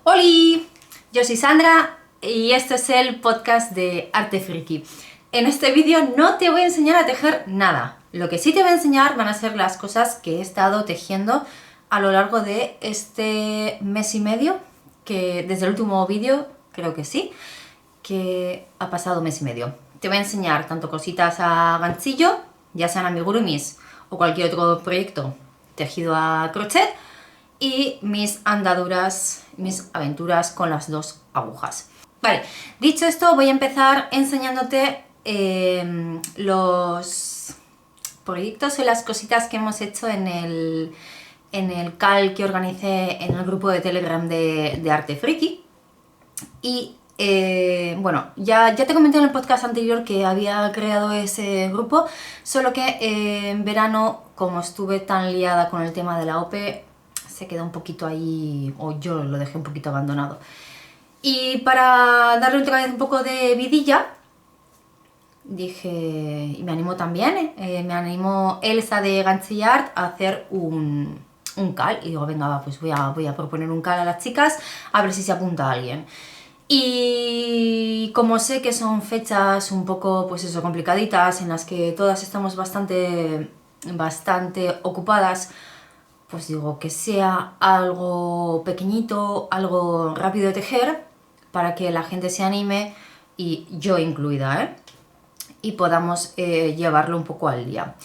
Hola, yo soy Sandra y esto es el podcast de Arte Friki. En este vídeo no te voy a enseñar a tejer nada. Lo que sí te voy a enseñar van a ser las cosas que he estado tejiendo a lo largo de este mes y medio, que desde el último vídeo, creo que sí, que ha pasado mes y medio. Te voy a enseñar tanto cositas a ganchillo, ya sean amigurumis o cualquier otro proyecto tejido a crochet, y mis andaduras, mis aventuras con las dos agujas. Vale, dicho esto, voy a empezar enseñándote los proyectos y las cositas que hemos hecho en el call que organicé en el grupo de Telegram de Arte Friki. Y bueno, ya te comenté en el podcast anterior que había creado ese grupo, solo que en verano, como estuve tan liada con el tema de la OPE, se quedó un poquito ahí, o yo lo dejé un poquito abandonado. Y para darle otra vez un poco de vidilla, dije, y me animó también, me animó Elsa de Ganchillo Art a hacer un call. Y digo, venga, va, pues voy a proponer un call a las chicas, a ver si se apunta alguien. Y como sé que son fechas un poco, pues eso, complicaditas, en las que todas estamos bastante ocupadas, pues digo que sea algo pequeñito, algo rápido de tejer, para que la gente se anime, y yo incluida, y podamos llevarlo un poco al día.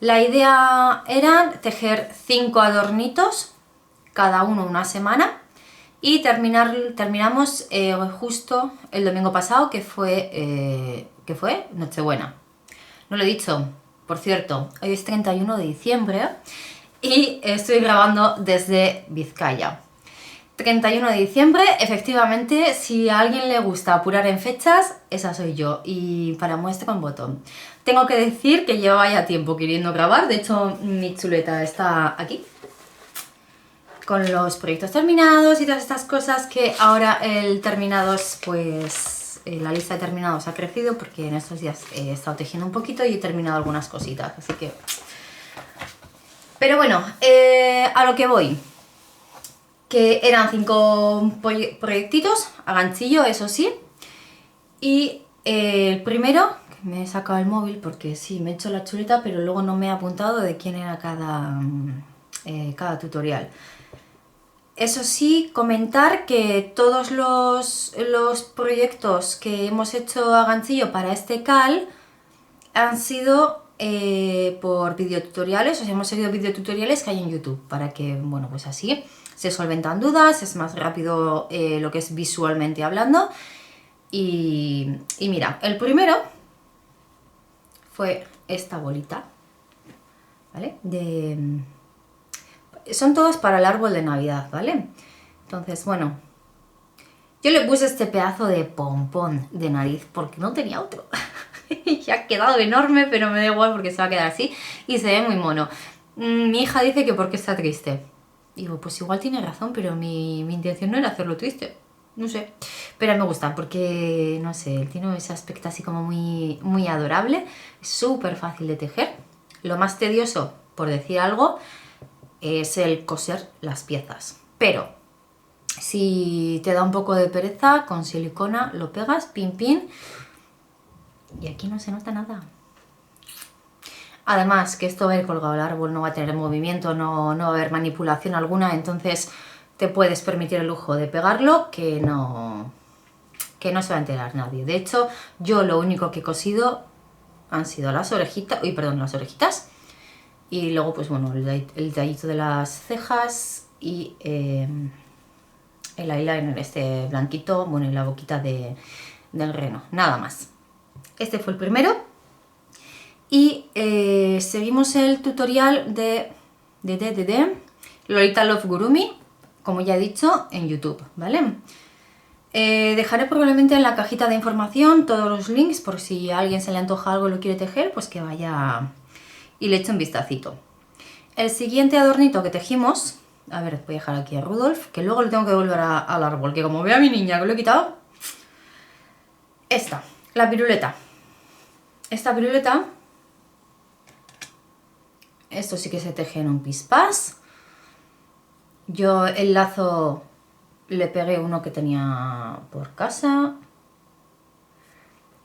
La idea era tejer 5 adornitos, cada uno una semana, y terminamos justo el domingo pasado, que fue Nochebuena. No lo he dicho, por cierto, hoy es 31 de diciembre y estoy grabando desde Vizcaya. 31 de diciembre, efectivamente, si a alguien le gusta apurar en fechas, esa soy yo, y para muestra un botón. Tengo que decir que llevaba ya tiempo queriendo grabar, de hecho mi chuleta está aquí, con los proyectos terminados y todas estas cosas, que ahora el terminados, pues la lista de terminados ha crecido porque en estos días he estado tejiendo un poquito y he terminado algunas cositas, así que... Pero bueno, a lo que voy, que eran 5 proyectitos a ganchillo, eso sí, y el primero, que me he sacado el móvil porque sí, me he hecho la chuleta, pero luego no me he apuntado de quién era cada tutorial. Eso sí, comentar que todos los proyectos que hemos hecho a ganchillo para este cal han sido por videotutoriales, o sea, hemos seguido videotutoriales que hay en YouTube, para que, bueno, pues así se solventan dudas, es más rápido lo que es visualmente hablando. Y mira, el primero fue esta bolita, ¿vale? Son todos para el árbol de Navidad, ¿vale? Entonces, bueno, yo le puse este pedazo de pompón de nariz porque no tenía otro. Y ha quedado enorme, pero me da igual porque se va a quedar así y se ve muy mono. Mi hija dice que porque está triste. Digo, pues igual tiene razón, pero mi intención no era hacerlo triste. No sé. Pero me gusta porque, no sé, tiene ese aspecto así como muy adorable. Es súper fácil de tejer. Lo más tedioso, por decir algo, es el coser las piezas. Pero si te da un poco de pereza, con silicona lo pegas, pin pin, y aquí no se nota nada. Además, que esto va a ir colgado al árbol, no va a tener movimiento, no va a haber manipulación alguna, entonces te puedes permitir el lujo de pegarlo, que no se va a enterar nadie. De hecho, yo lo único que he cosido han sido las orejitas, las orejitas, y luego, pues bueno, el detallito de las cejas y el eyeliner este blanquito, bueno, y la boquita del reno, nada más. Este fue el primero. Y seguimos el tutorial de Lolita Love Gurumi, como ya he dicho, en YouTube, ¿vale? Dejaré probablemente en la cajita de información todos los links, por si a alguien se le antoja algo y lo quiere tejer, pues que vaya y le eche un vistacito. El siguiente adornito que tejimos, a ver, voy a dejar aquí a Rudolf, que luego le tengo que devolver al árbol, que como vea a mi niña que lo he quitado. La piruleta. Esta piruleta, esto sí que se teje en un pispás. Yo el lazo le pegué uno que tenía por casa.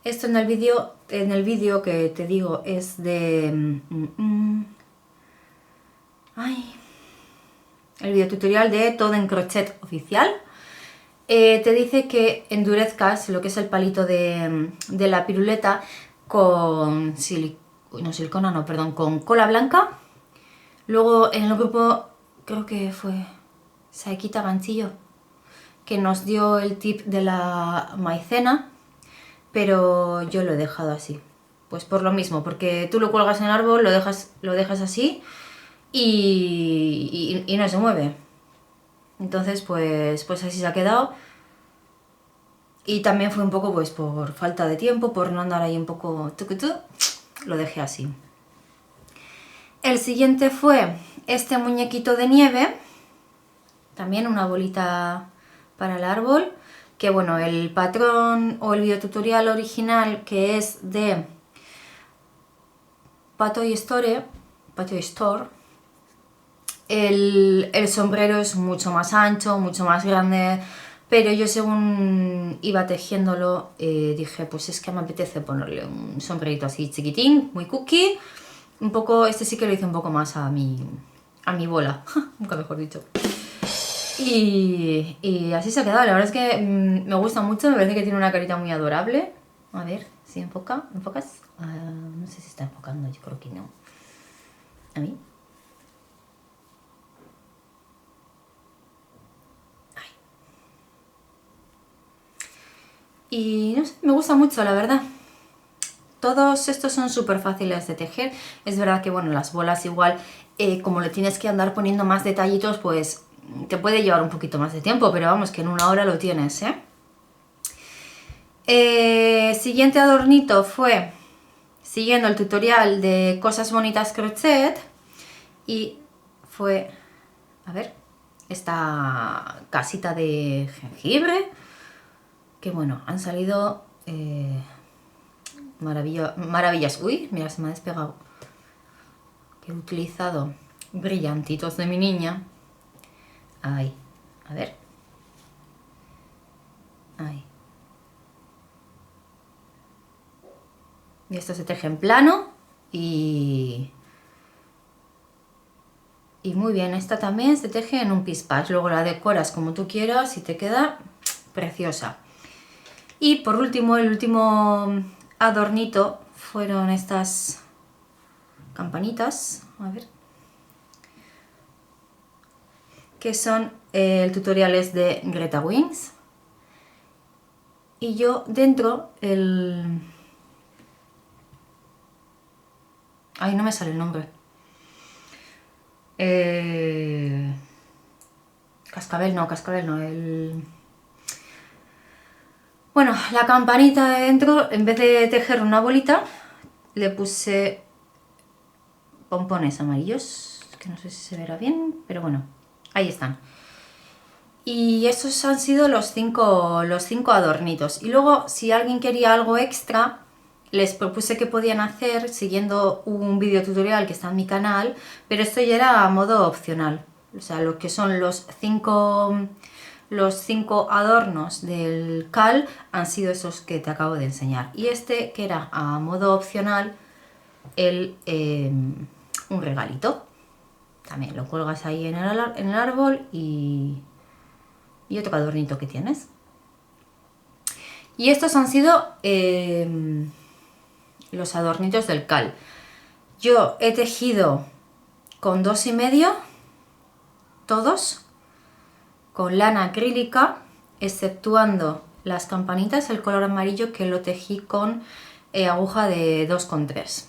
Esto en el vídeo que te digo es de... el videotutorial de Todo en Crochet Oficial. Te dice que endurezcas lo que es el palito de la piruleta con con cola blanca. Luego en el grupo, creo que fue Saikita Ganchillo, que nos dio el tip de la maicena, pero yo lo he dejado así. Pues por lo mismo, porque tú lo cuelgas en el árbol, lo dejas así y no se mueve. Entonces pues así se ha quedado. Y también fue un poco pues por falta de tiempo, por no andar ahí un poco lo dejé así. El siguiente fue este muñequito de nieve, también una bolita para el árbol, que bueno, el patrón o el videotutorial original, que es de Patoy Store, el sombrero es mucho más ancho, mucho más grande, pero yo según iba tejiéndolo dije, pues es que me apetece ponerle un sombrerito así chiquitín, muy cookie, un poco, este sí que lo hice un poco más a mi bola, nunca mejor dicho. Y así se ha quedado, la verdad es que me gusta mucho, me parece que tiene una carita muy adorable. A ver, si enfoca, ¿enfocas? No sé si está enfocando, yo creo que no. A mí. Ay. Y no sé, me gusta mucho, la verdad. Todos estos son súper fáciles de tejer. Es verdad que, bueno, las bolas igual, como le tienes que andar poniendo más detallitos, pues te puede llevar un poquito más de tiempo, pero vamos, que en una hora lo tienes, ¿eh? Siguiente adornito fue siguiendo el tutorial de Cosas Bonitas Crochet y fue, a ver, esta casita de jengibre, que bueno, han salido maravillas. Uy, mira, se me ha despegado. Que he utilizado brillantitos de mi niña. Ahí, a ver. Ahí. Y esto se teje en plano y muy bien. Esta también se teje en un pispás. Luego la decoras como tú quieras y te queda preciosa. Y por último, el último adornito fueron estas campanitas. A ver. Que son el tutorial es de Greta Wings. Y yo dentro Ay, no me sale el nombre. Cascabel no, Bueno, la campanita de dentro, en vez de tejer una bolita, le puse pompones amarillos, que no sé si se verá bien, pero bueno, ahí están. Y esos han sido los cinco adornitos. Y luego, si alguien quería algo extra, les propuse que podían hacer siguiendo un video tutorial que está en mi canal, pero esto ya era a modo opcional. O sea, lo que son los cinco adornos del cal han sido esos que te acabo de enseñar. Y este, que era a modo opcional, un regalito. También lo cuelgas ahí en el árbol y otro adornito que tienes. Y estos han sido los adornitos del cal. Yo he tejido con 2,5, todos, con lana acrílica, exceptuando las campanitas, el color amarillo, que lo tejí con aguja de 2,3.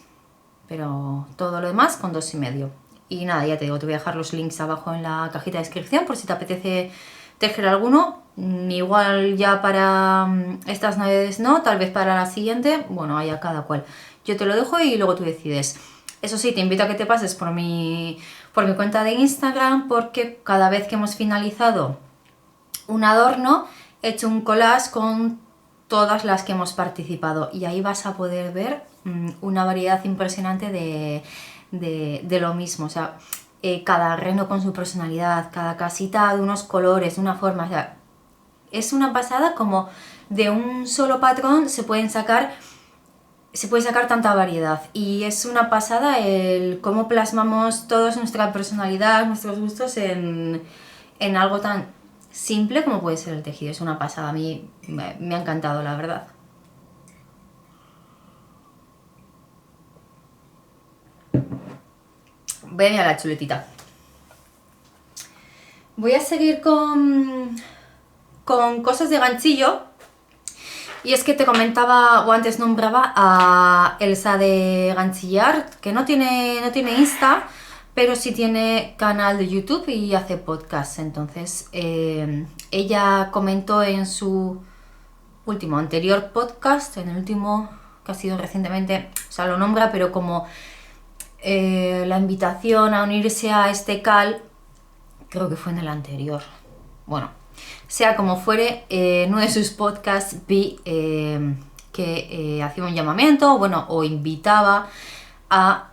Pero todo lo demás con 2,5. Y nada, ya te digo, te voy a dejar los links abajo en la cajita de descripción por si te apetece tejer alguno. Igual ya para estas navidades no, tal vez para la siguiente, bueno, allá cada cual. Yo te lo dejo y luego tú decides. Eso sí, te invito a que te pases por mi cuenta de Instagram, porque cada vez que hemos finalizado un adorno, he hecho un collage con todas las que hemos participado y ahí vas a poder ver una variedad impresionante de lo mismo. O sea, cada reno con su personalidad, cada casita de unos colores, de una forma, o sea, Es una pasada como de un solo patrón se puede sacar tanta variedad. Y es una pasada el cómo plasmamos toda nuestra personalidad, nuestros gustos en algo tan simple como puede ser el tejido. Es una pasada, a mí me ha encantado, la verdad. Voy a mirar la chuletita. Voy a seguir con cosas de ganchillo. Y es que te comentaba, o antes nombraba a Elsa de Ganchillar, que no tiene Insta, pero sí tiene canal de YouTube y hace podcast. Entonces, ella comentó en su anterior podcast, en el último que ha sido recientemente, o sea, lo nombra, pero como la invitación a unirse a este CAL, creo que fue en el anterior. Bueno, sea como fuere, en uno de sus podcasts vi que hacía un llamamiento, bueno, o invitaba a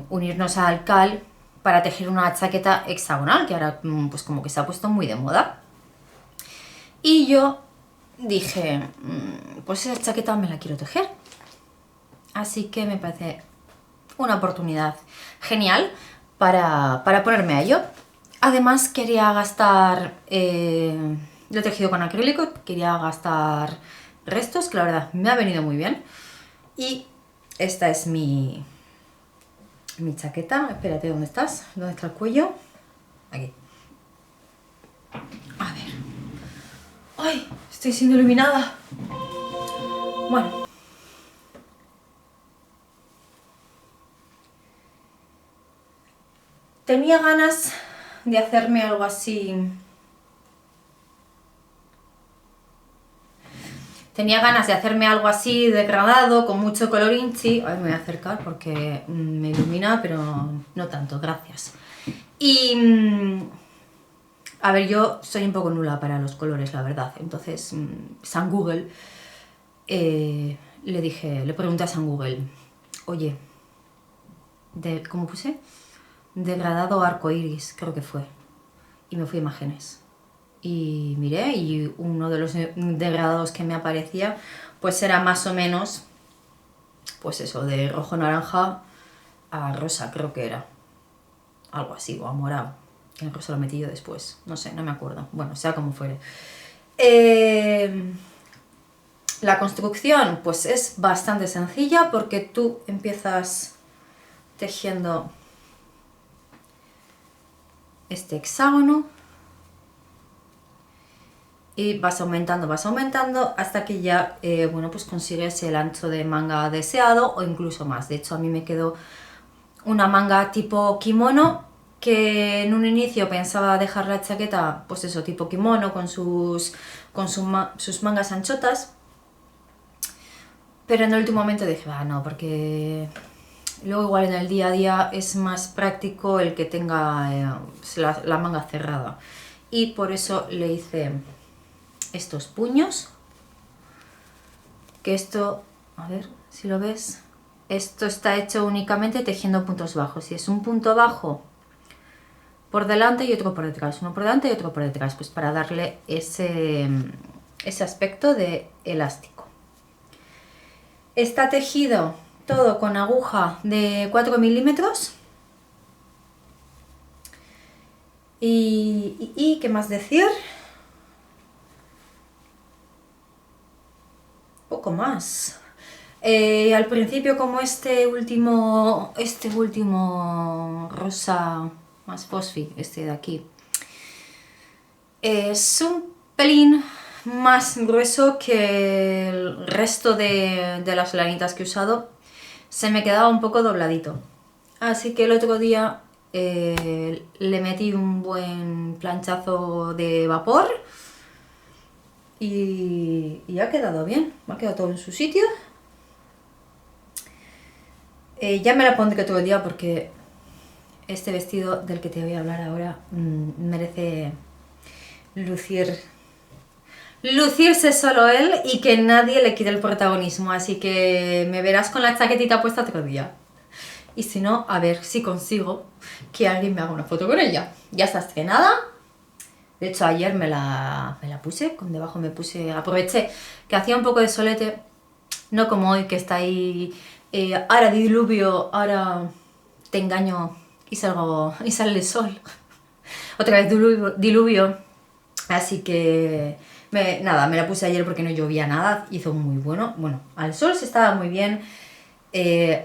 unirnos al CAL para tejer una chaqueta hexagonal, que ahora pues como que se ha puesto muy de moda. Y yo dije, pues esa chaqueta me la quiero tejer. Así que me parece una oportunidad genial para ponerme a ello. Además quería gastar, lo he tejido con acrílico, quería gastar restos, que la verdad me ha venido muy bien. Y esta es mi chaqueta. Espérate, ¿dónde estás? ¿Dónde está el cuello? Aquí. A ver. ¡Ay! Estoy siendo iluminada. Bueno. Tenía ganas de hacerme algo así. Tenía ganas de hacerme algo así degradado, con mucho color inchi. Ay, me voy a acercar porque me ilumina, pero no tanto, gracias. Y a ver, yo soy un poco nula para los colores, la verdad. Entonces, San Google, le pregunté a San Google, oye, ¿cómo puse? Degradado arcoiris, creo que fue. Y me fui a imágenes. Y miré, y uno de los degradados que me aparecía, pues era más o menos, pues eso, de rojo naranja a rosa, creo que era. Algo así, o a morado. Que el rosa lo metí yo después. No sé, no me acuerdo. Bueno, sea como fuere. La construcción, pues es bastante sencilla porque tú empiezas tejiendo este hexágono y vas aumentando hasta que ya, bueno, pues consigues el ancho de manga deseado o incluso más. De hecho, a mí me quedó una manga tipo kimono, que en un inicio pensaba dejar la chaqueta, pues eso, tipo kimono, con sus mangas anchotas, pero en el último momento dije, no, porque luego igual en el día a día es más práctico el que tenga la manga cerrada. Y por eso le hice estos puños, que esto, a ver si lo ves, esto está hecho únicamente tejiendo puntos bajos, y es un punto bajo por delante y otro por detrás, uno por delante y otro por detrás, pues para darle ese aspecto de elástico. Está tejido todo con aguja de 4 milímetros. Y ¿qué más decir? Poco más. Al principio, como este último rosa más fosfi, este de aquí, es un pelín más grueso que el resto de las lanitas que he usado. Se me quedaba un poco dobladito, así que el otro día le metí un buen planchazo de vapor y ha quedado bien, me ha quedado todo en su sitio. Ya me la pondré todo el día porque este vestido del que te voy a hablar ahora merece lucirse solo él y que nadie le quite el protagonismo, así que me verás con la chaquetita puesta otro día. Y si no, a ver si consigo que alguien me haga una foto con ella. Ya está estrenada, De hecho, ayer me la puse, con debajo me puse, aproveché que hacía un poco de solete, no como hoy que está ahí, ahora diluvio, ahora te engaño y sale el sol. Otra vez diluvio. Así que, nada, me la puse ayer porque no llovía nada, hizo muy bueno. Bueno, al sol se estaba muy bien,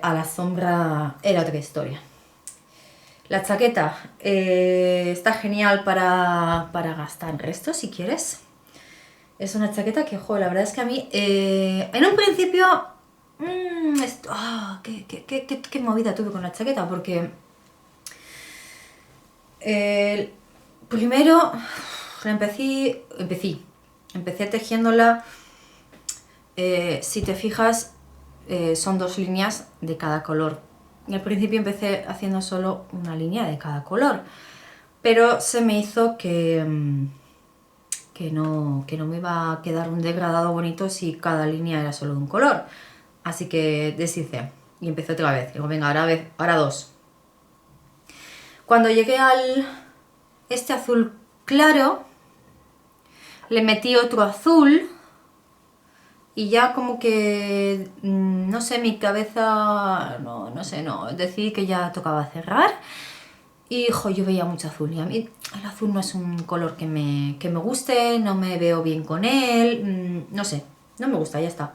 a la sombra era otra historia. La chaqueta está genial para gastar resto, si quieres. Es una chaqueta que, la verdad es que a mí, en un principio, qué movida tuve con la chaqueta, porque primero la empecé tejiéndola, si te fijas, son 2 líneas de cada color. Y al principio empecé haciendo solo una línea de cada color, pero se me hizo que no me iba a quedar un degradado bonito si cada línea era solo de un color. Así que deshice y empecé otra vez. Digo, venga, ahora 2. Cuando llegué al este azul claro, le metí otro azul y ya como que, no sé, mi cabeza, no, decidí que ya tocaba cerrar. Y yo veía mucho azul y a mí el azul no es un color que me guste, no me veo bien con él, no sé, no me gusta, ya está.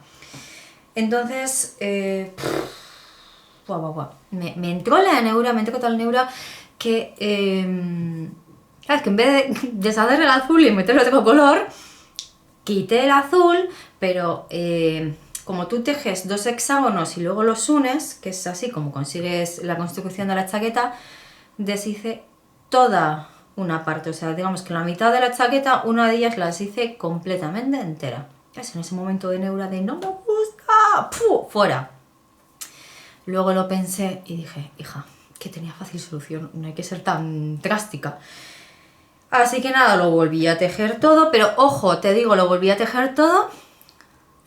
Entonces, me entró la neura, me entró tal neura que, ¿sabes? Que en vez de deshacer el azul y meterle otro color, quité el azul, pero como tú tejes 2 hexágonos y luego los unes, que es así como consigues la construcción de la chaqueta, deshice toda una parte, o sea, digamos que la mitad de la chaqueta, una de ellas la deshice completamente entera. Es en ese momento de neura de no me gusta, ¡puf! Fuera. Luego lo pensé y dije, hija, que tenía fácil solución, no hay que ser tan drástica. Así que nada, lo volví a tejer todo, pero ojo, te digo, lo volví a tejer todo,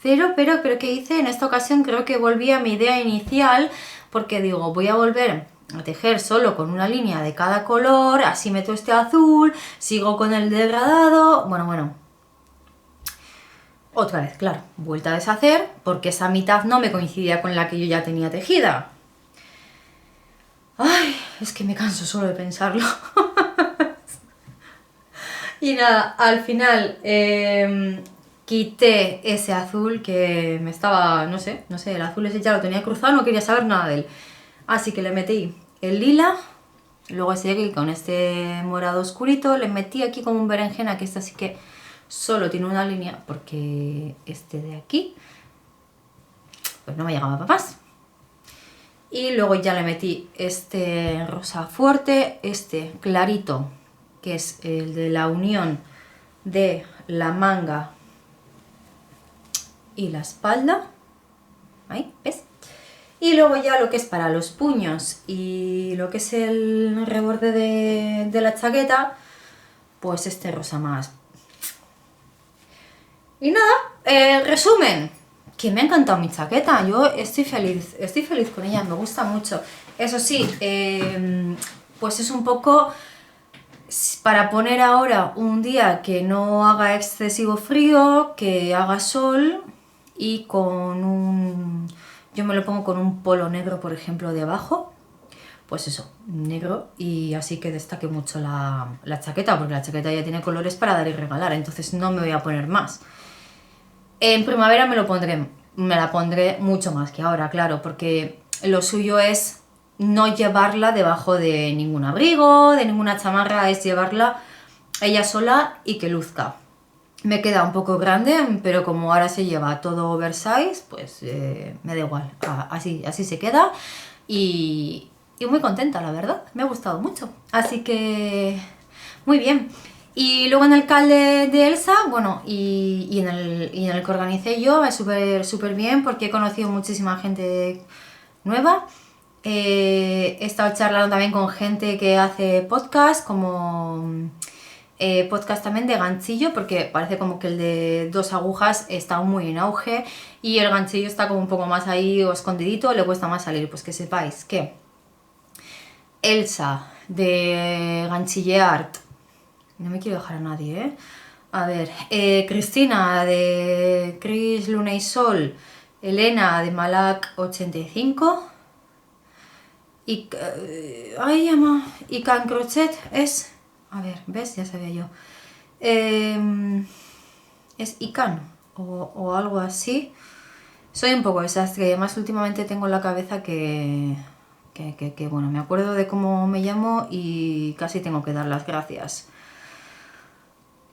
pero ¿qué hice? En esta ocasión creo que volví a mi idea inicial, porque digo, voy a volver a tejer solo con una línea de cada color, así meto este azul, sigo con el degradado, bueno. Otra vez, claro, vuelta a deshacer, porque esa mitad no me coincidía con la que yo ya tenía tejida. Ay, es que me canso solo de pensarlo. Y nada, al final quité ese azul que me estaba, no sé, el azul ese ya lo tenía cruzado, no quería saber nada de él. Así que le metí el lila, luego seguí con este morado oscurito, le metí aquí como un berenjena, que este sí que solo tiene una línea, porque este de aquí, pues no me llegaba para más. Y luego ya le metí este rosa fuerte, este clarito, que es el de la unión de la manga y la espalda. Ahí, ¿ves? Y luego ya lo que es para los puños y lo que es el reborde de la chaqueta, pues este rosa más. Y nada, resumen, que me ha encantado mi chaqueta, yo estoy feliz con ella, me gusta mucho. Eso sí, pues es un poco para poner ahora un día que no haga excesivo frío, que haga sol y con un... Yo me lo pongo con un polo negro, por ejemplo, de abajo, pues eso, negro, y así que destaque mucho la chaqueta, porque la chaqueta ya tiene colores para dar y regalar, entonces no me voy a poner más. En primavera me la pondré mucho más que ahora, claro, porque lo suyo es no llevarla debajo de ningún abrigo, de ninguna chamarra, es llevarla ella sola y que luzca. Me queda un poco grande, pero como ahora se lleva todo oversize, pues me da igual, así se queda y muy contenta, la verdad, me ha gustado mucho, así que muy bien. Y luego en el cal de Elsa, bueno, y en el que organicé yo, es súper bien porque he conocido muchísima gente nueva. He estado charlando también con gente que hace podcast, como podcast también de ganchillo, porque parece como que el de 2 agujas está muy en auge y el ganchillo está como un poco más ahí o escondidito, le cuesta más salir. Pues que sepáis que Elsa de Ganchille Art No me quiero dejar a nadie, ¿eh? A ver, Cristina de Cris, Luna y Sol, Elena de Malak 85 y... ay, ama, y Can Crochet es... A ver, ¿ves? Ya sabía yo. Es Ican o algo así. Soy un poco desastre, además últimamente tengo en la cabeza bueno, me acuerdo de cómo me llamo y casi tengo que dar las gracias.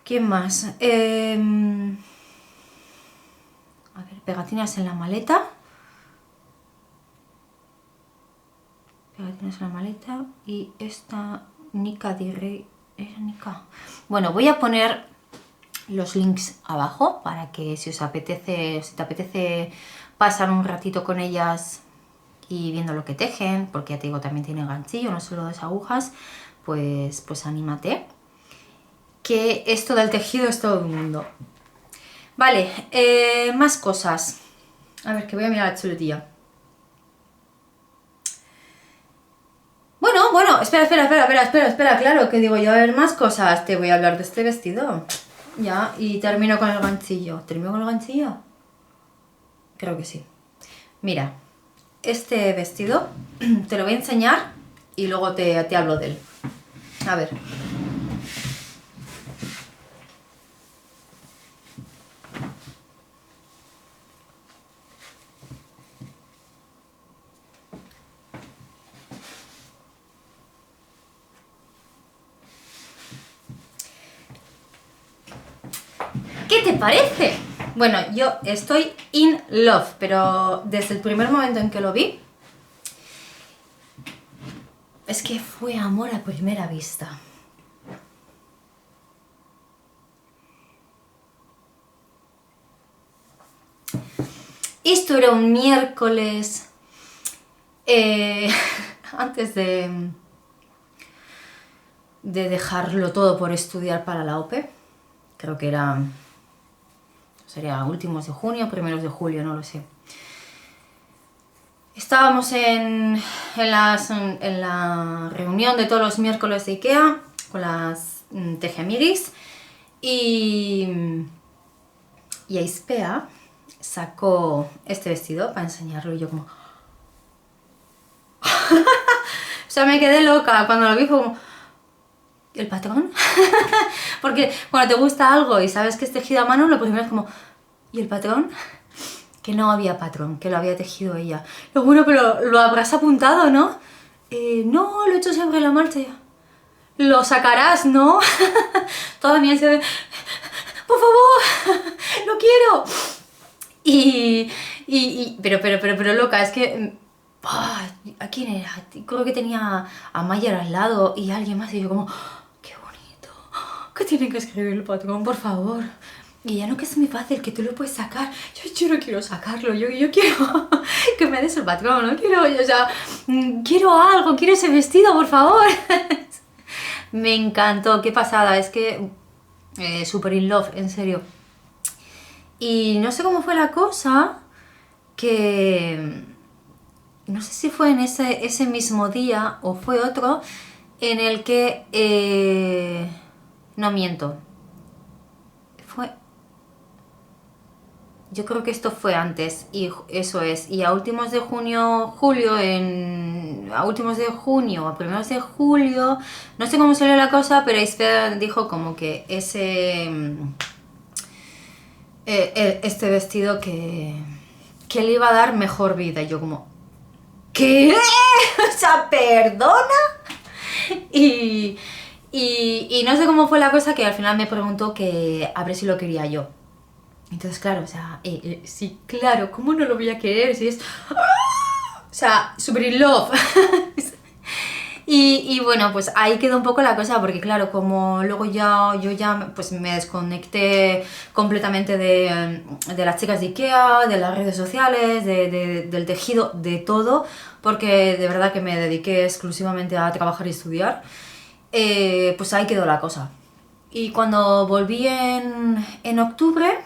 ¿Quién más? A ver, pegatinas en la maleta. Pegatinas en la maleta. Y esta Nika Direy. ¿Era Nika? Bueno, voy a poner los links abajo para que si os apetece, si te apetece pasar un ratito con ellas y viendo lo que tejen, porque ya te digo, también tiene ganchillo, no solo 2 agujas, pues anímate. Que esto del tejido es todo un mundo. Vale, más cosas. A ver, que voy a mirar la chuletilla. Bueno, espera, claro, que digo yo, a ver, más cosas. Te voy a hablar de este vestido. Ya, y termino con el ganchillo. ¿Termino con el ganchillo? Creo que sí. Mira, este vestido te lo voy a enseñar y luego te hablo de él. A ver. ¿Qué te parece? Bueno, yo estoy in love, pero desde el primer momento en que lo vi, es que fue amor a primera vista. Esto era un miércoles, antes de dejarlo todo por estudiar para la OPE. Creo que sería últimos de junio, primeros de julio, no lo sé. Estábamos en la reunión de todos los miércoles de IKEA con las tejemiris y Aispea sacó este vestido para enseñarlo y yo como... O sea, me quedé loca cuando lo vi, fue como... ¿El patrón? Porque cuando te gusta algo y sabes que es tejido a mano, lo primero es como... ¿Y el patrón? Que no había patrón, que lo había tejido ella. Lo bueno, pero lo habrás apuntado, ¿no? No, lo he hecho siempre en la marcha ya. Lo sacarás, ¿no? Toda mi ansia de... ¡Por favor! ¡Lo quiero! Pero loca, es que... ¿A quién era? Creo que tenía a Mayer al lado y a alguien más y yo como... ¡Qué bonito! ¿Qué tiene que escribir el patrón, por favor? Y ya no, que es muy fácil, que tú lo puedes sacar. Yo no quiero sacarlo, yo quiero que me des el patrón, no quiero, o sea, quiero algo, quiero ese vestido, por favor. Me encantó, qué pasada, es que super in love, en serio. Y no sé cómo fue la cosa, que no sé si fue en ese mismo día o fue otro, en el que, no miento, yo creo que esto fue antes, y eso es, y a últimos de junio, a últimos de junio, a primeros de julio, no sé cómo salió la cosa, pero Aispea dijo como que este vestido que le iba a dar mejor vida, y yo como, ¿qué? O sea, ¿perdona? Y no sé cómo fue la cosa, que al final me preguntó que a ver si lo quería yo. Entonces, claro, o sea, sí, claro, ¿cómo no lo voy a querer? Si es... O sea, super in love. Y bueno, pues ahí quedó un poco la cosa, porque claro, como luego yo ya pues me desconecté completamente de las chicas de IKEA, de las redes sociales, del tejido, de todo, porque de verdad que me dediqué exclusivamente a trabajar y estudiar, pues ahí quedó la cosa. Y cuando volví en octubre...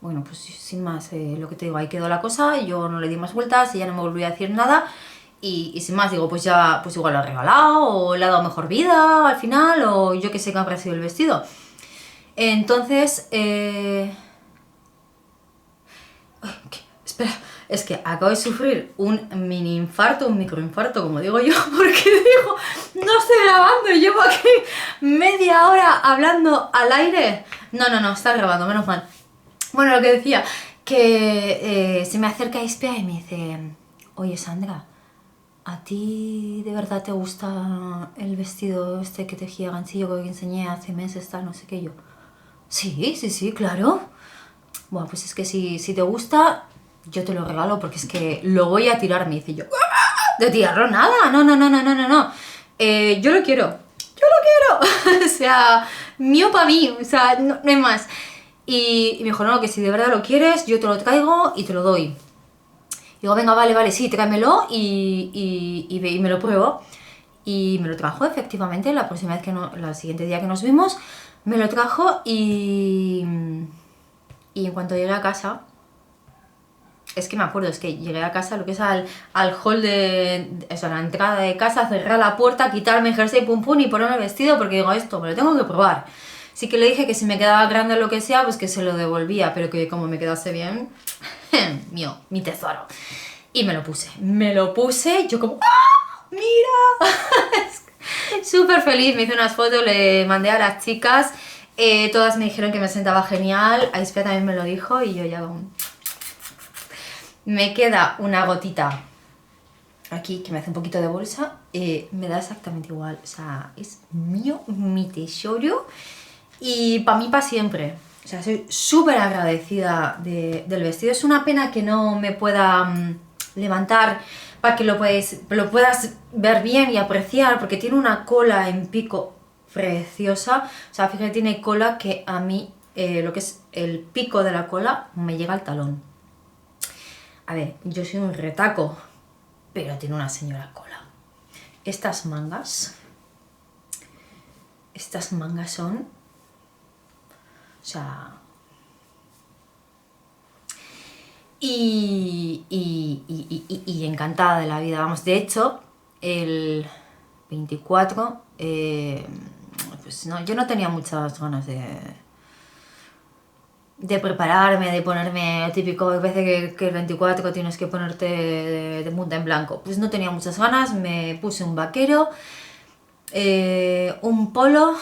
Bueno, pues sin más, lo que te digo, ahí quedó la cosa, yo no le di más vueltas, ella no me volvió a decir nada y sin más, digo, pues ya, pues igual lo he regalado, o le ha dado mejor vida al final, o yo que sé que habrá sido el vestido. Entonces, espera, es que acabo de sufrir un mini infarto, un microinfarto, como digo yo, porque digo, no estoy grabando, llevo aquí media hora hablando al aire. No, está grabando, menos mal. Bueno, lo que decía, que se me acerca Ispea y me dice, oye Sandra, ¿a ti de verdad te gusta el vestido este que tejía Ganchillo que enseñé hace meses, tal, no sé qué? Yo, sí, claro. Bueno, pues es que si te gusta, yo te lo regalo porque es que lo voy a tirar, me dice yo. De tirarlo nada, no. Yo lo quiero. O sea, mío para mí, o sea, no hay más. Y me dijo, no, que si de verdad lo quieres, yo te lo traigo y te lo doy. Digo, venga, vale, sí, tráemelo y me lo pruebo. Y me lo trajo, efectivamente, la próxima vez la siguiente día que nos vimos, me lo trajo y en cuanto llegué a casa, es que me acuerdo, es que llegué a casa, lo que es al hall a la entrada de casa, cerrar la puerta, quitarme el jersey, pum y ponerme el vestido, porque digo, esto me lo tengo que probar. Sí que le dije que si me quedaba grande o lo que sea, pues que se lo devolvía, pero que como me quedase bien, mi tesoro. Y me lo puse, yo como, ¡ah! ¡Mira! Súper feliz, me hice unas fotos, le mandé a las chicas, todas me dijeron que me sentaba genial, Aispea también me lo dijo y yo ya me queda una gotita aquí que me hace un poquito de bolsa, me da exactamente igual, o sea, es mío, mi tesoro y para mí para siempre. O sea, soy súper agradecida del vestido. Es una pena que no me pueda levantar para que lo puedas ver bien y apreciar, porque tiene una cola en pico preciosa. O sea, fíjate, tiene cola que a mí, lo que es el pico de la cola, me llega al talón. A ver, yo soy un retaco, pero tiene una señora cola. Estas mangas son... O sea... Y encantada de la vida, vamos. De hecho, el 24, pues no, yo no tenía muchas ganas de prepararme, de ponerme el típico, a veces que el 24 tienes que ponerte de punta en blanco. Pues no tenía muchas ganas, me puse un vaquero, un polo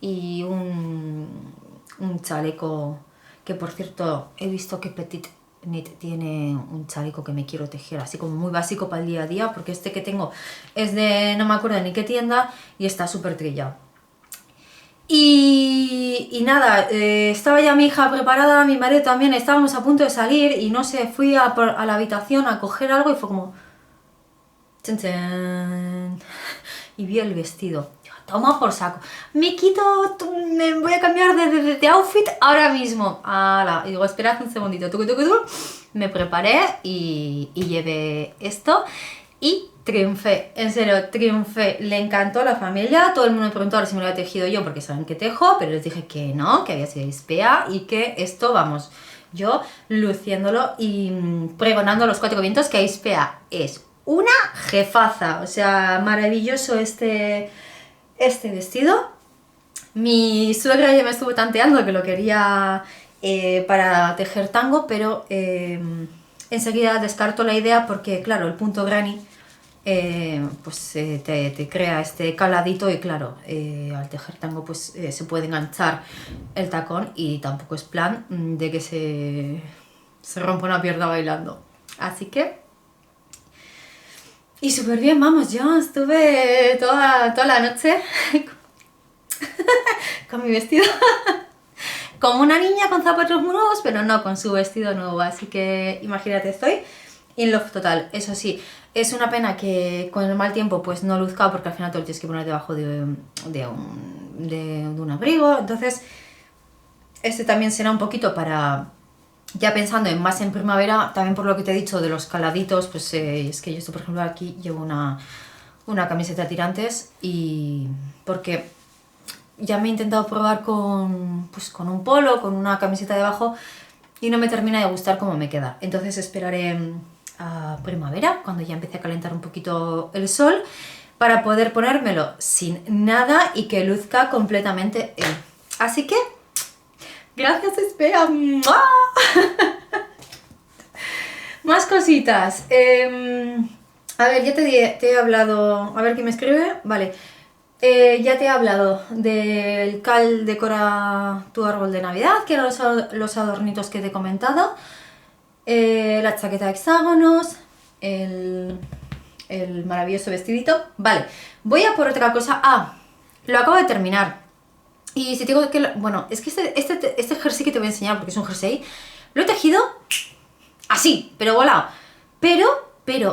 y un chaleco, que por cierto he visto que Petit Knit tiene un chaleco que me quiero tejer, así como muy básico para el día a día, porque este que tengo es de no me acuerdo ni qué tienda y está súper trillado. Y nada, estaba ya mi hija preparada, mi marido también, estábamos a punto de salir y no sé, fui a la habitación a coger algo y fue como... Chan, chan, y vi el vestido. Toma por saco. Me quito, me voy a cambiar de outfit ahora mismo. ¡Hala! Y digo, esperad un segundito. Me preparé y llevé esto y triunfé. En serio, triunfé. Le encantó a la familia. Todo el mundo me preguntó si me lo había tejido yo porque saben que tejo, pero les dije que no, que había sido Ispea y que esto, vamos, yo luciéndolo y pregonando a los cuatro vientos que Ispea es una jefaza. O sea, maravilloso este vestido. Mi suegra ya me estuvo tanteando que lo quería para tejer tango, pero enseguida descarto la idea porque, claro, el punto granny pues te crea este caladito y, claro, al tejer tango pues se puede enganchar el tacón y tampoco es plan de que se rompa una pierna bailando. Así que... Y súper bien, vamos, yo estuve toda la noche con mi vestido como una niña con zapatos nuevos, pero no con su vestido nuevo, así que imagínate, estoy in love total. Eso sí, es una pena que con el mal tiempo pues no luzca porque al final te lo tienes que poner debajo de un abrigo, entonces este también será un poquito para... Ya pensando más en primavera, también por lo que te he dicho de los caladitos, pues es que yo esto, por ejemplo, aquí llevo una camiseta de tirantes y porque ya me he intentado probar con un polo, con una camiseta debajo y no me termina de gustar cómo me queda. Entonces esperaré a primavera, cuando ya empiece a calentar un poquito el sol, para poder ponérmelo sin nada y que luzca completamente él. Así que, gracias Espera. ¡Mua! Más cositas. A ver, ya te he hablado... A ver quién me escribe. Vale. Ya te he hablado del cal decora tu árbol de Navidad, que eran los adornitos que te he comentado. La chaqueta de hexágonos. El maravilloso vestidito. Vale. Voy a por otra cosa. Lo acabo de terminar. Y si te digo que... Bueno, es que este jersey que te voy a enseñar, porque es un jersey, lo he tejido así, pero volado. Pero,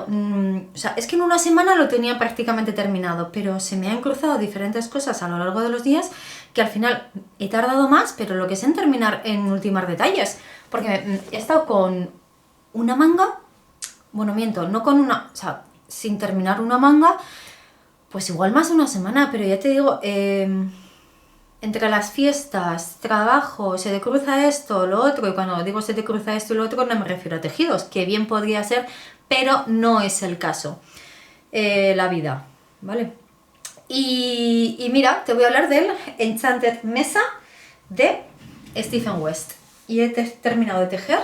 o sea, es que en una semana lo tenía prácticamente terminado, pero se me han cruzado diferentes cosas a lo largo de los días que al final he tardado más, pero lo que es en terminar en ultimar detalles. Porque he estado con una manga, bueno, miento, no con una, o sea, sin terminar una manga, pues igual más de una semana, pero ya te digo, entre las fiestas, trabajo, se te cruza esto, lo otro, y cuando digo se te cruza esto y lo otro no me refiero a tejidos, que bien podría ser, pero no es el caso, la vida, ¿vale? Y mira, te voy a hablar del Enchanted Mesa de Stephen West. Y he terminado de tejer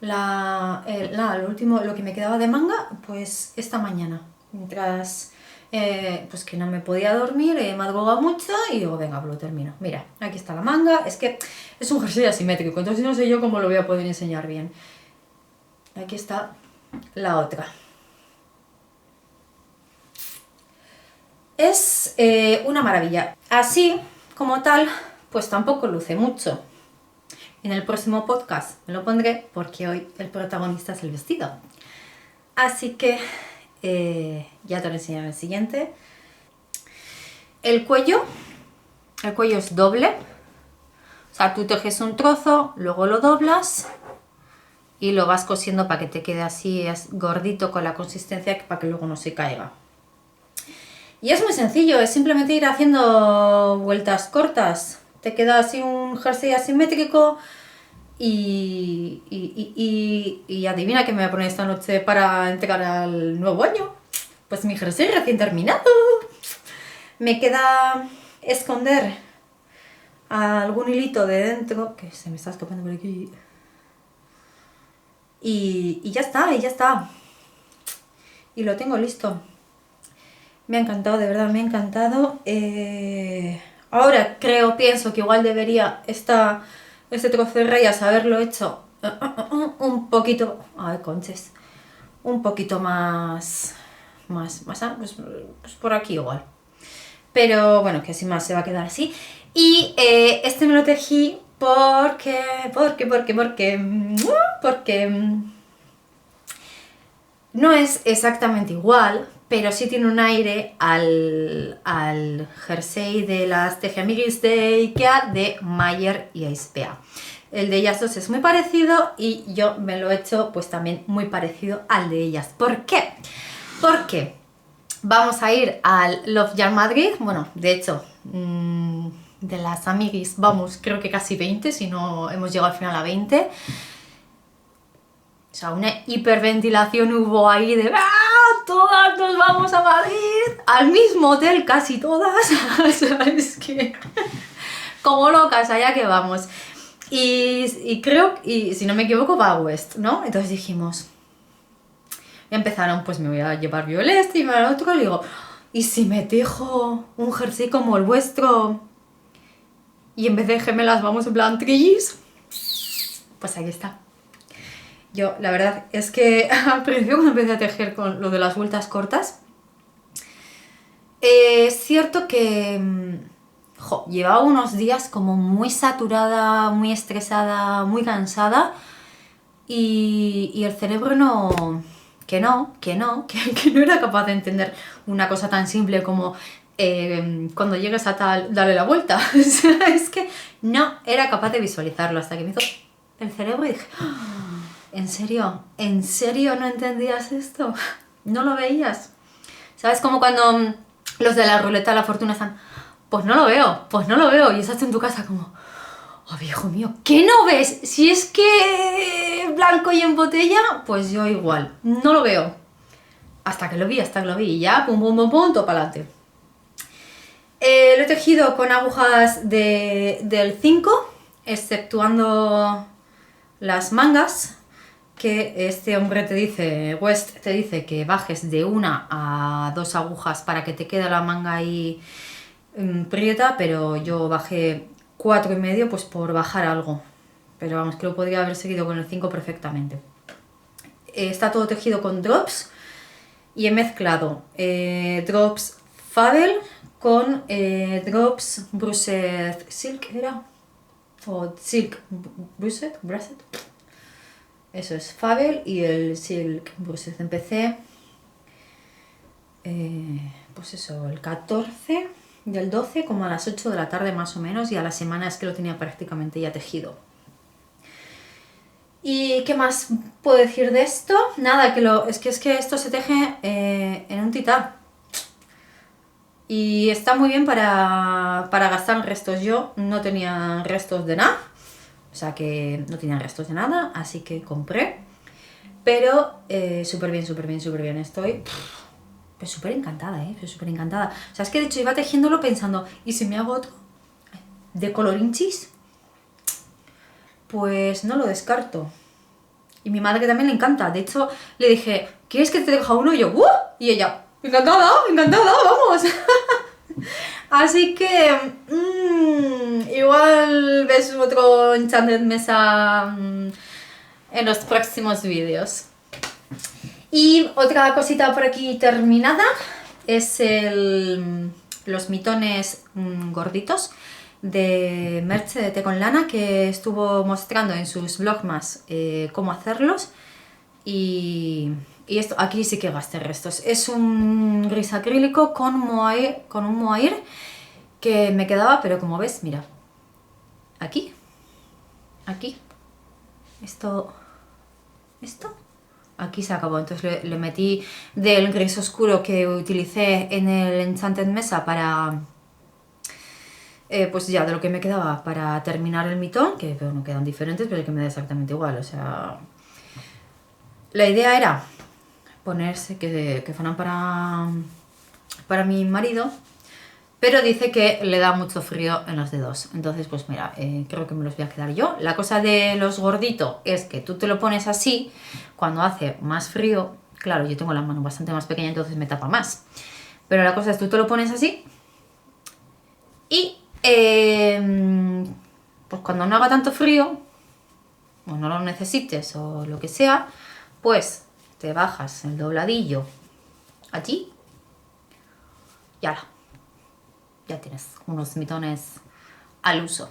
lo último, lo que me quedaba de manga, pues esta mañana, mientras... pues que no me podía dormir, he madrugado mucho y digo, venga, lo termino. Mira, aquí está la manga, es que es un jersey asimétrico, entonces no sé yo cómo lo voy a poder enseñar bien. Aquí está la otra. Es una maravilla. Así como tal, pues tampoco luce mucho. En el próximo podcast me lo pondré porque hoy el protagonista es el vestido. Así que ya te lo enseñaré en el siguiente. El cuello es doble. O sea, tú tejes un trozo, luego lo doblas y lo vas cosiendo para que te quede así gordito con la consistencia para que luego no se caiga. Y es muy sencillo, es simplemente ir haciendo vueltas cortas. Te queda así un jersey asimétrico y adivina qué me voy a poner esta noche para entregar al nuevo año. Pues mi jersey recién terminado. Me queda esconder algún hilito de dentro, que se me está escapando por aquí. Y ya está. Y lo tengo listo. Me ha encantado, de verdad, me ha encantado. Ahora pienso que igual debería este trozo de rayas haberlo hecho un poquito... Ay, conches. Un poquito más pues por aquí igual. Pero bueno, que así más se va a quedar así. Y este me lo tejí porque no es exactamente igual, pero sí tiene un aire al jersey de las Tejiamiguis de Ikea de Mayer y Aispea. El de ellas dos es muy parecido y yo me lo he hecho pues también muy parecido al de ellas. ¿Por qué? Porque vamos a ir al Love Yarn Madrid. Bueno, de hecho, de las amiguis vamos, creo que casi 20, si no hemos llegado al final a 20. O sea, una hiperventilación hubo ahí de todas nos vamos a Madrid, al mismo hotel casi todas. O sea, es que como locas, allá que vamos. Y creo, y si no me equivoco, va a West, ¿no? Entonces dijimos, empezaron, pues me voy a llevar yo el este y me voy al otro, y digo, ¿y si me tejo un jersey como el vuestro y en vez de gemelas vamos en plan trillis? Pues aquí está. Yo, la verdad, es que al principio cuando empecé a tejer con lo de las vueltas cortas, es cierto que llevaba unos días como muy saturada, muy estresada, muy cansada y el cerebro que no era capaz de entender una cosa tan simple como cuando llegues a tal, dale la vuelta. O sea, es que no era capaz de visualizarlo hasta que me hizo el cerebro y dije... ¿En serio? ¿En serio no entendías esto? ¿No lo veías? ¿Sabes? Como cuando los de la ruleta de la fortuna están, pues no lo veo, y estás en tu casa como, Oh, viejo mío, ¿qué no ves? Si es que blanco y en botella, pues yo igual, no lo veo. Hasta que lo vi, y ya, pum, pum, pum, pum, todo para adelante. Lo he tejido con agujas del 5, exceptuando las mangas, que este hombre te dice, West te dice que bajes de 1 a 2 agujas para que te quede la manga ahí prieta, pero yo bajé 4,5 pues por bajar algo. Pero vamos, que lo podría haber seguido con el 5 perfectamente. Está todo tejido con drops y he mezclado drops Fabel con drops Brushed Silk, ¿era? O Silk Brushed. Eso es Fabel y el Silk Brushed. Empecé, pues eso, el 14 del 12, como a las 8 de la tarde más o menos, y a la semana es que lo tenía prácticamente ya tejido. ¿Y qué más puedo decir de esto? Nada, es que esto se teje en un titán. Y está muy bien para gastar restos. Yo no tenía restos de nada. O sea que no tenía restos de nada, así que compré. Pero súper bien. Estoy pues súper encantada, súper encantada. O sea, es que de hecho iba tejiéndolo pensando, ¿y si me hago otro de colorinchis? Pues no lo descarto. Y mi madre también le encanta. De hecho, le dije, ¿quieres que te deje uno? Y yo, ¡uh! Y ella, encantada, vamos. Así que igual ves otro Enchanted Mesa en los próximos vídeos. Y otra cosita por aquí terminada es los mitones gorditos de Merche de Té con Lana, que estuvo mostrando en sus vlogmas cómo hacerlos. Y esto, aquí sí que gasté restos. Es un gris acrílico con un mohair que me quedaba, pero como ves, mira, aquí, esto, aquí se acabó. Entonces le metí del gris oscuro que utilicé en el Enchanted Mesa para, pues ya de lo que me quedaba para terminar el mitón, que pero no quedan diferentes, pero que me da exactamente igual, o sea... La idea era ponerse que fueran para mi marido, pero dice que le da mucho frío en los dedos. Entonces, pues mira, creo que me los voy a quedar yo. La cosa de los gorditos es que tú te lo pones así, cuando hace más frío, claro, yo tengo la mano bastante más pequeña, entonces me tapa más. Pero la cosa es, tú te lo pones así y pues cuando no haga tanto frío, o no lo necesites o lo que sea, pues te bajas el dobladillo allí y ala, ya tienes unos mitones al uso.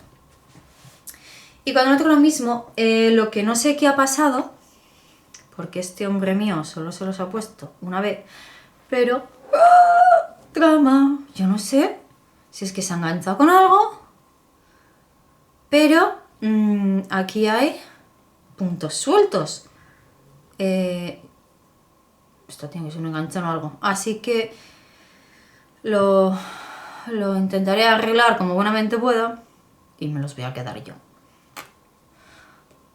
Y cuando no tengo lo mismo, lo que no sé qué ha pasado, porque este hombre mío solo se los ha puesto una vez, pero trama, yo no sé si es que se ha enganchado con algo, pero aquí hay puntos sueltos. Esto tiene que ser un enganchón o algo. Así que lo intentaré arreglar como buenamente pueda y me los voy a quedar yo.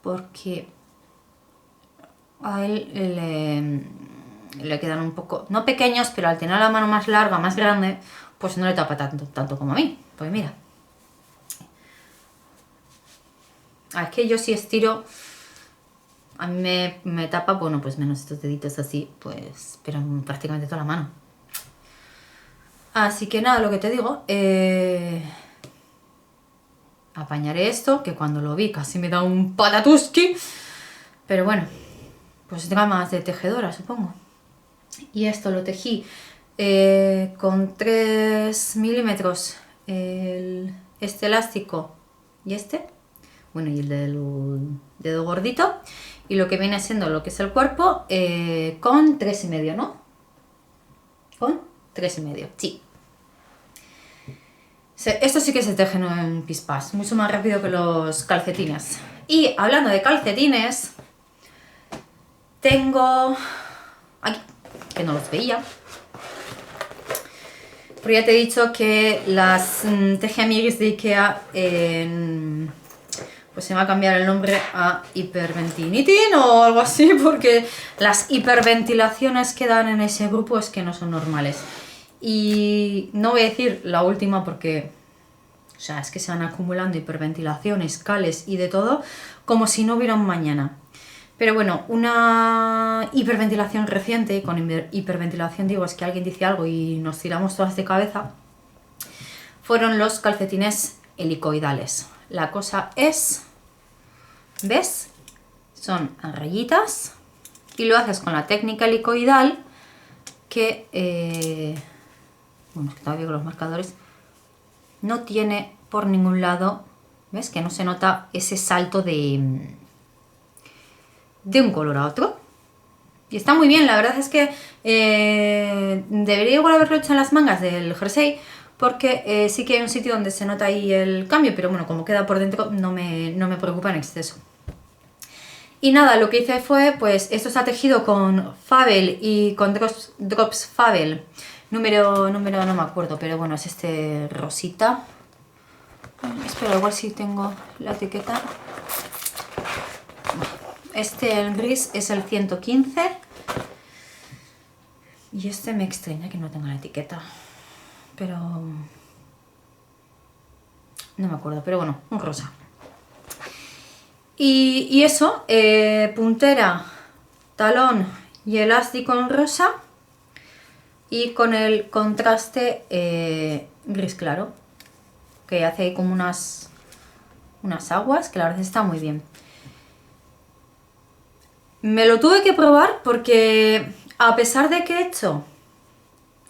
Porque a él le quedan un poco, no pequeños, pero al tener la mano más larga, más grande, pues no le tapa tanto como a mí. Pues mira. Es que yo si estiro, a mí me tapa, bueno, pues menos estos deditos así, pues, pero prácticamente toda la mano. Así que nada, lo que te digo, apañaré esto, que cuando lo vi casi me da un patatuski, pero bueno, pues más de tejedora, supongo. Y esto lo tejí con 3 milímetros este elástico y este, bueno, y el del dedo gordito, y lo que viene siendo lo que es el cuerpo con 3,5, ¿no? Con 3,5, sí. Esto sí que se teje en pispas, mucho más rápido que los calcetines. Y hablando de calcetines, tengo aquí, que no los veía, pero ya te he dicho que las teje amiguis de Ikea en pues se me va a cambiar el nombre a hiperventinitin o algo así, porque las hiperventilaciones que dan en ese grupo es que no son normales. Y no voy a decir la última porque, o sea, es que se van acumulando hiperventilaciones, cales y de todo, como si no hubiera un mañana. Pero bueno, una hiperventilación reciente, con hiperventilación digo, es que alguien dice algo y nos tiramos todas de cabeza, fueron los calcetines helicoidales. La cosa es, ¿ves? Son rayitas y lo haces con la técnica helicoidal que, bueno, es que todavía con los marcadores, no tiene por ningún lado, ¿ves? Que no se nota ese salto de un color a otro. Y está muy bien, la verdad es que debería igual haberlo hecho en las mangas del jersey, porque sí que hay un sitio donde se nota ahí el cambio, pero bueno, como queda por dentro no me preocupa en exceso. Y nada, lo que hice fue, pues esto está tejido con Fabel y con Drops Fabel, número no me acuerdo, pero bueno, es este rosita. Espera, igual si tengo la etiqueta. Este, el gris, es el 115. Y este me extraña que no tenga la etiqueta. Pero no me acuerdo, pero bueno, un rosa. Y eso, puntera, talón y elástico en rosa. Y con el contraste gris claro, que hace como unas aguas, que la verdad está muy bien. Me lo tuve que probar porque a pesar de que he hecho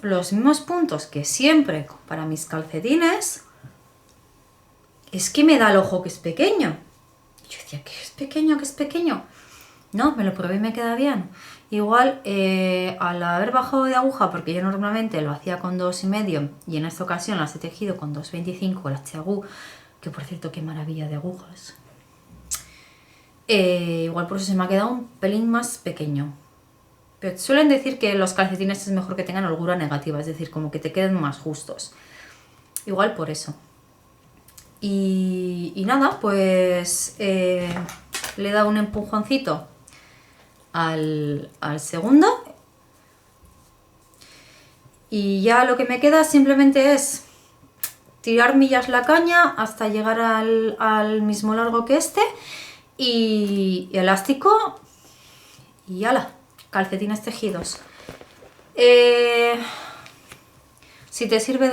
los mismos puntos que siempre para mis calcetines, es que me da el ojo que es pequeño. Yo decía, que es pequeño, que es pequeño. No, me lo probé y me queda bien. Igual, al haber bajado de aguja, porque yo normalmente lo hacía con 2,5 y en esta ocasión las he tejido con 2,25, las Chiagu, que por cierto, qué maravilla de agujas. Igual por eso se me ha quedado un pelín más pequeño. Pero suelen decir que los calcetines es mejor que tengan holgura negativa, es decir, como que te queden más justos. Igual por eso. Y nada, pues le he dado un empujoncito al segundo. Y ya lo que me queda simplemente es tirar millas la caña hasta llegar al mismo largo que este. Y elástico y ala, calcetines tejidos. Si te sirve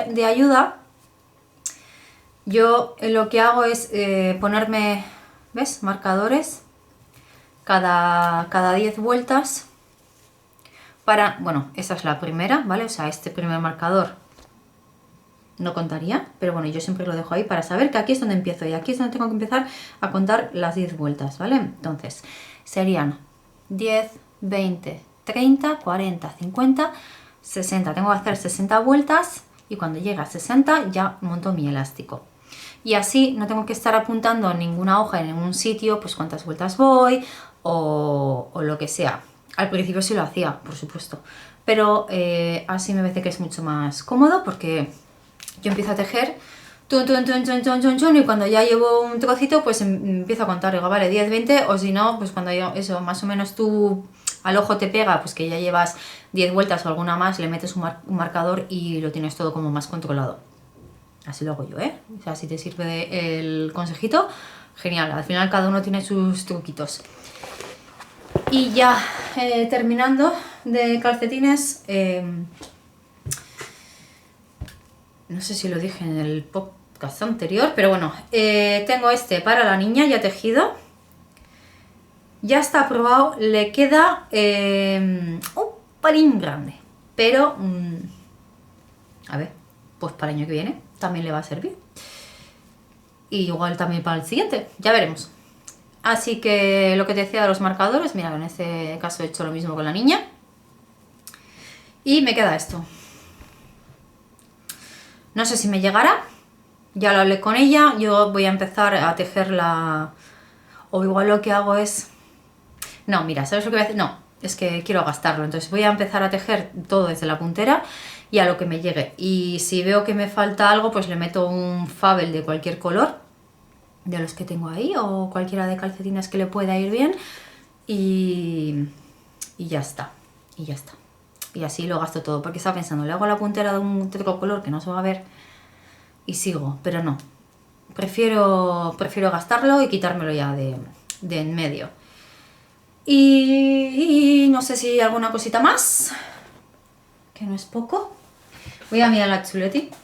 de ayuda, yo lo que hago es ponerme, ¿ves? Marcadores cada 10 vueltas para, bueno, esta es la primera, ¿vale? O sea, este primer marcador no contaría, pero bueno, yo siempre lo dejo ahí para saber que aquí es donde empiezo y aquí es donde tengo que empezar a contar las 10 vueltas, ¿vale? Entonces, serían 10, 20, 30, 40, 50, 60. Tengo que hacer 60 vueltas y cuando llegue a 60 ya monto mi elástico. Y así no tengo que estar apuntando en ninguna hoja, en ningún sitio, pues cuántas vueltas voy o lo que sea. Al principio sí lo hacía, por supuesto, pero así me parece que es mucho más cómodo porque yo empiezo a tejer y cuando ya llevo un trocito pues empiezo a contar, digo, vale, 10, 20 o si no, pues cuando yo, eso, más o menos tú al ojo te pega, pues que ya llevas 10 vueltas o alguna más, le metes un marcador y lo tienes todo como más controlado. Así lo hago yo, ¿eh? O sea, si te sirve el consejito, genial, al final cada uno tiene sus truquitos. Y ya terminando de calcetines, no sé si lo dije en el podcast anterior, pero bueno, tengo este para la niña ya tejido. Ya está aprobado, le queda un pelín grande, pero a ver, pues para el año que viene también le va a servir. Y igual también para el siguiente, ya veremos. Así que lo que te decía de los marcadores, mira, en este caso he hecho lo mismo con la niña. Y me queda esto. No sé si me llegará, ya lo hablé con ella, yo voy a empezar a tejerla, o igual lo que hago es... No, mira, ¿sabes lo que voy a hacer? No, es que quiero gastarlo, entonces voy a empezar a tejer todo desde la puntera y a lo que me llegue. Y si veo que me falta algo, pues le meto un Fabel de cualquier color, de los que tengo ahí o cualquiera de calcetines que le pueda ir bien y ya está, y ya está. Y así lo gasto todo, porque estaba pensando, le hago la puntera de un otro color que no se va a ver y sigo, pero no. Prefiero gastarlo y quitármelo ya de en medio. Y no sé si hay alguna cosita más, que no es poco. Voy a mirar las chuletillis.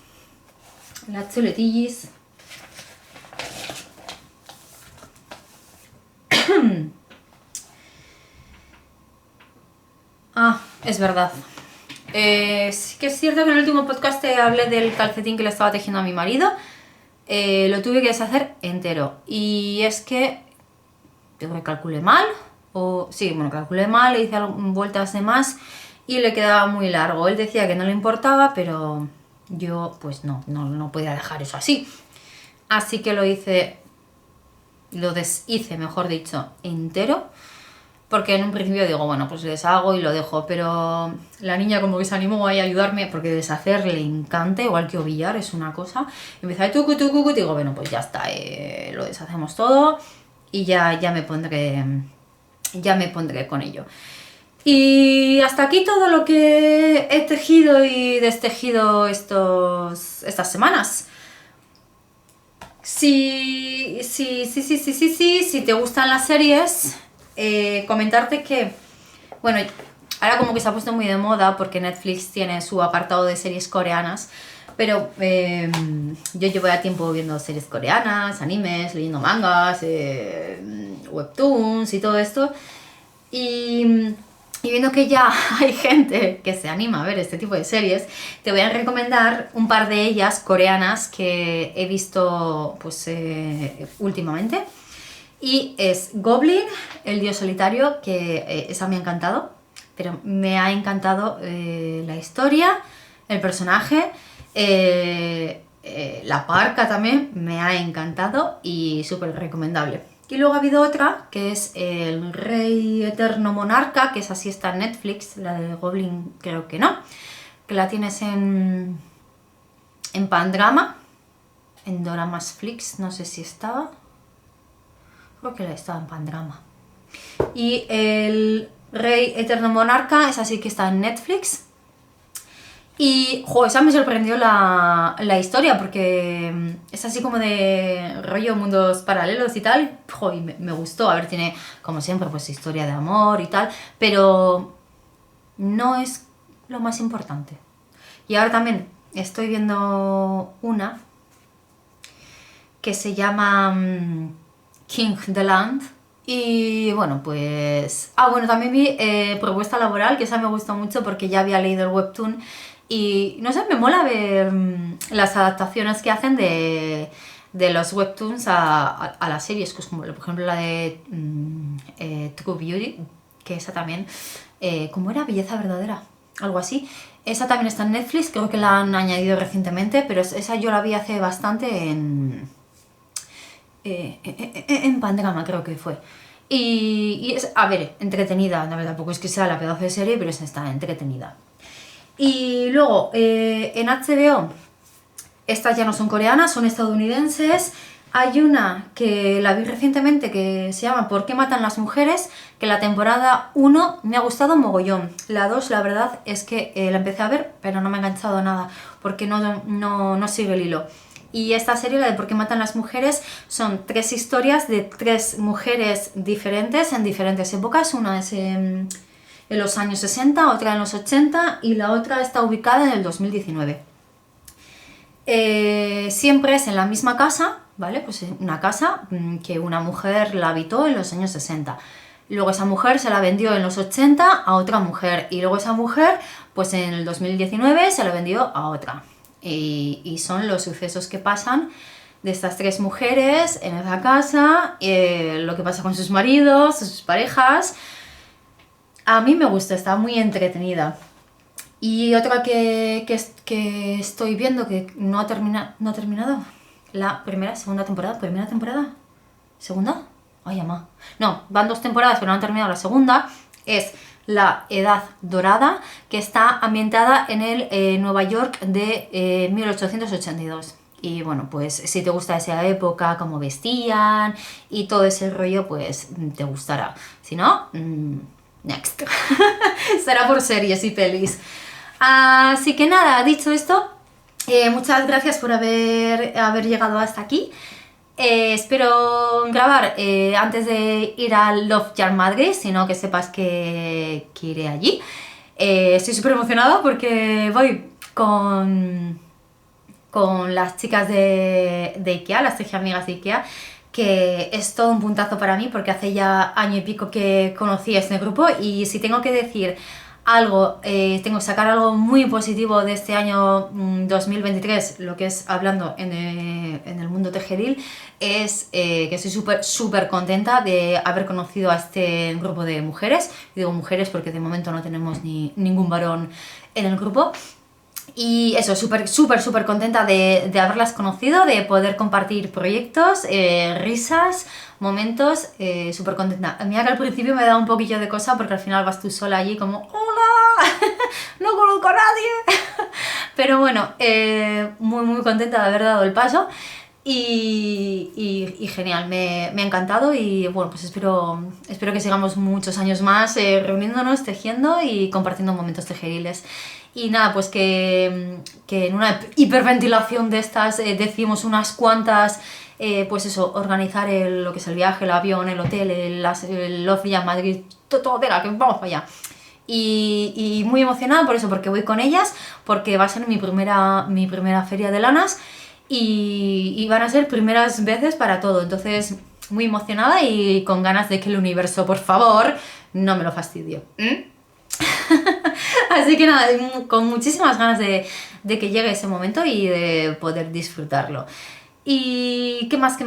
Ah, es verdad. Sí que es cierto que en el último podcast te hablé del calcetín que le estaba tejiendo a mi marido. Lo tuve que deshacer entero. Y es que calculé mal. Calculé mal, le hice vueltas de más y le quedaba muy largo. Él decía que no le importaba, pero yo pues no podía dejar eso así. Así que lo deshice, mejor dicho, entero. Porque en un principio digo, bueno, pues deshago y lo dejo, pero la niña como que se animó ahí a ayudarme, porque deshacer le encanta, igual que ovillar, es una cosa. Y empieza tucu, y digo, bueno, pues ya está, lo deshacemos todo y ya me pondré con ello. Y hasta aquí todo lo que he tejido y destejido estas semanas. Si te gustan las series, comentarte que, bueno, ahora como que se ha puesto muy de moda porque Netflix tiene su apartado de series coreanas, pero yo llevo ya tiempo viendo series coreanas, animes, leyendo mangas, webtoons y todo esto, y viendo que ya hay gente que se anima a ver este tipo de series, te voy a recomendar un par de ellas coreanas que he visto pues últimamente. Y es Goblin, el dios solitario, que esa me ha encantado, pero me ha encantado la historia, el personaje, la parca también me ha encantado y súper recomendable. Y luego ha habido otra, que es El Rey Eterno Monarca, que esa sí está en Netflix, la de Goblin creo que no, que la tienes en Pandrama, en Doramasflix, no sé si estaba, creo que la estaba en Pandrama. Y El Rey Eterno Monarca, esa sí que está en Netflix. Y, esa me sorprendió la historia, porque es así como de rollo mundos paralelos y tal. Y me gustó. A ver, tiene, como siempre, pues historia de amor y tal, pero no es lo más importante. Y ahora también estoy viendo una que se llama King the Land. Y bueno, pues... también vi Propuesta Laboral, que esa me gustó mucho porque ya había leído el webtoon. Y no sé, me mola ver las adaptaciones que hacen de los webtoons a las series, pues como por ejemplo la de True Beauty, que esa también, ¿cómo era? Belleza Verdadera, algo así. Esa también está en Netflix, creo que la han añadido recientemente, pero esa yo la vi hace bastante en Pandrama, creo que fue. Y es, a ver, entretenida, la verdad, tampoco es que sea la pedazo de serie, pero está entretenida. Y luego, en HBO, estas ya no son coreanas, son estadounidenses. Hay una que la vi recientemente que se llama ¿Por qué matan las mujeres? Que la temporada 1 me ha gustado mogollón. La 2, la verdad, es que la empecé a ver, pero no me ha enganchado nada, porque no sigue el hilo. Y esta serie, la de ¿Por qué matan las mujeres?, son 3 historias de 3 mujeres diferentes en diferentes épocas. Una es en los años 60, otra en los 80 y la otra está ubicada en el 2019. Siempre es en la misma casa, ¿vale? Pues una casa que una mujer la habitó en los años 60. Luego esa mujer se la vendió en los 80 a otra mujer y luego esa mujer, pues en el 2019 se la vendió a otra. Y son los sucesos que pasan de estas 3 mujeres en esa casa, lo que pasa con sus maridos, sus parejas. A mí me gusta, está muy entretenida. Y otra que estoy viendo que no ha terminado. La segunda temporada. ¿Segunda? Ay, ama. No, van 2 temporadas, pero no han terminado la segunda. Es La Edad Dorada, que está ambientada en el Nueva York de 1882. y bueno, pues si te gusta esa época, cómo vestían y todo ese rollo, pues te gustará. Si no, next. Será por series y pelis. Así que nada, dicho esto, muchas gracias por haber llegado hasta aquí. Espero grabar antes de ir al Love Jar Madrid, sino que sepas que iré allí. Estoy súper emocionada porque voy con las chicas de IKEA, las 3 amigas de IKEA, que es todo un puntazo para mí porque hace ya año y pico que conocí a este grupo, y si tengo que decir algo, tengo que sacar algo muy positivo de este año 2023, lo que es hablando en el mundo tejeril, es que estoy súper contenta de haber conocido a este grupo de mujeres. Digo mujeres porque de momento no tenemos ningún varón en el grupo. Y eso, súper contenta de haberlas conocido, de poder compartir proyectos, risas, momentos, súper contenta. Mira que al principio me da un poquillo de cosa porque al final vas tú sola allí como ¡hola! ¡No conozco a nadie! Pero bueno, muy contenta de haber dado el paso. Y genial, me ha encantado, y bueno, pues espero que sigamos muchos años más reuniéndonos, tejiendo y compartiendo momentos tejeriles. Y nada, pues que en una hiperventilación de estas decimos unas cuantas, pues eso, organizar lo que es el viaje, el avión, el hotel, el Love Jar Madrid, todo, venga, que vamos para allá. Y muy emocionada por eso, porque voy con ellas, porque va a ser mi primera feria de lanas, y van a ser primeras veces para todo. Entonces, muy emocionada y con ganas de que el universo, por favor, no me lo fastidie. Así que nada, con muchísimas ganas de que llegue ese momento y de poder disfrutarlo. Y qué más.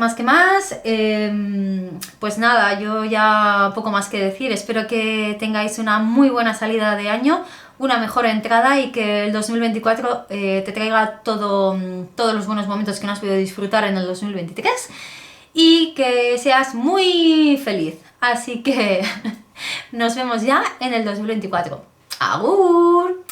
Pues nada, yo ya poco más que decir. Espero que tengáis una muy buena salida de año, una mejor entrada, y que el 2024 te traiga todos los buenos momentos que no has podido disfrutar en el 2023, y que seas muy feliz. Así que nos vemos ya en el 2024. ¡Agur!